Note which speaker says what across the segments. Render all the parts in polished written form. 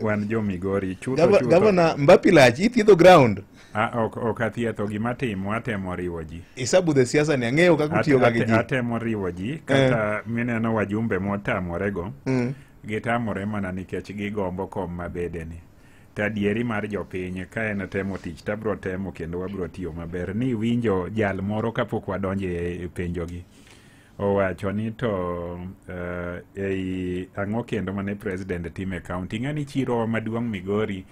Speaker 1: wan jo Migori chutho
Speaker 2: Gavana Mbapilach ithiedho ground.
Speaker 1: Ok athietho gima timo, atemo riwo ji.
Speaker 2: Isabu the siasa ni ang'eyo kaka utiyo ga gi ji.
Speaker 1: Atemo riwo ji kata mineno wajumbe motamorego gitamore mana nikech gigombo kom mabedeni. Tadieri mar jopiny ka en temo tich tabro temo kendo wabro tiyo maber. Ni winjo jal moro kapok wadonje e penjogi owacho ni to ei ang'o kendo mane president time county ng'ani chiro maduong' Migori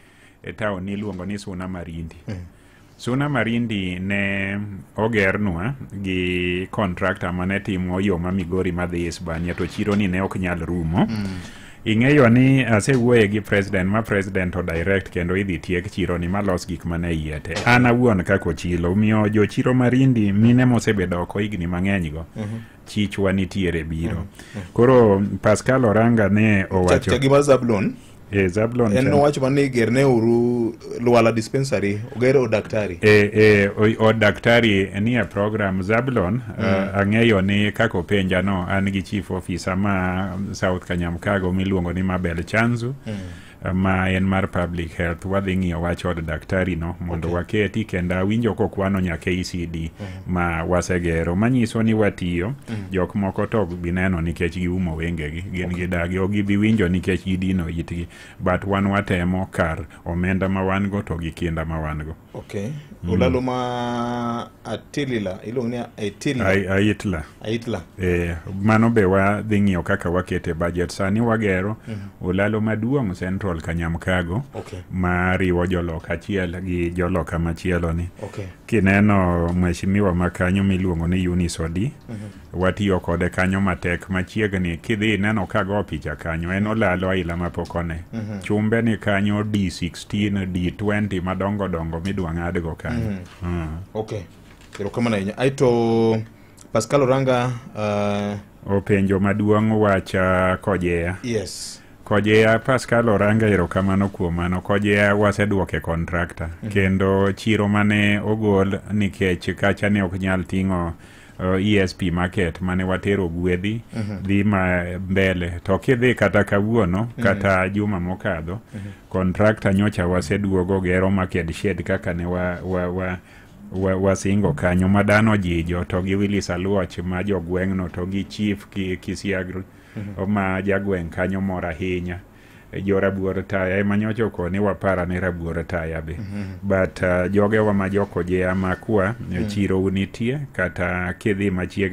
Speaker 1: e town iluongo ni Suna Marindi. Suna Marindi ne ogernwa gi contractor mane timo yo ma Migori madhi Hispania to chiro ni ne ok nyal rumo. Ing'eyo ni asewuoye gi president ma president o direct kendo idhi tiek chiro ni malos gik mane yiete. An awuon kako chilo miyo jo chiro Marindi mine mosebedo oko higni mang'eny go. Chichwa nitiere biro. Koro Pascal Oranga ne owacho
Speaker 2: gima Zablon.
Speaker 1: Zablon
Speaker 2: en owacho mani gerne uru Luala dispensary ogero daktari.
Speaker 1: O daktari ni a program Zablon ang'eyo ni kako penja no an gi chief officer ma South Kanyamkago miluongo ni Mabel Chanzu. Ma en mar public health wadhi ng'iyo wach od daktari no mondo waketi kenda winjo kokwano nyaka ECD ma wasegero manyiso ni watiyo jok moko to bineno nikech giumo wengegi gin gidagi o gibi winjo nikech gidino itgi but wan watemo kar omenda ma wan go to gi kinda ma wan go.
Speaker 2: Ulalo ma Atilila ilong ni Aitla
Speaker 1: mano be wadhi ng'iyo kaka wakete budget sani wagero ulalo maduong' Central Kanyamkago ma riwo jolok achiel gi joloka machielo ni. Kineno mheshimiwa makanyo miluongo ni Unisodi watiyo kode kanyo matek machiegni kidhi neno kago picha kanyo en olalo aila mapokone chumbe ni kanyo D16 D20 madongo dongo midwa ng'adgo kanyo.
Speaker 2: Pero kama na aito Pascal Oranga
Speaker 1: openjo maduong' wacha Kojea. Kojea Pascal Oranga erokamano kuom mano. Kojea waseduoke contractor kendo chiro mane ogol nikech kacha ne ok nyal ting'o ESP market mane watero gwedhi dhi ma mbele to kidhi kata kawuono kata juma mokadho contractor nyocha waseduogo gero market shed kaka ne wasingo kanyo madano jijo to gi Willis Aluoch ma jogweng'no to gi chief Kisiagro ma jagweng' kanyo mora ahinya jo Rabuor Taya ema nyocha okone wapara ne Rabuor Taya be but jogewa ma jokojea makwa chiro unitie kata kidhi machiegni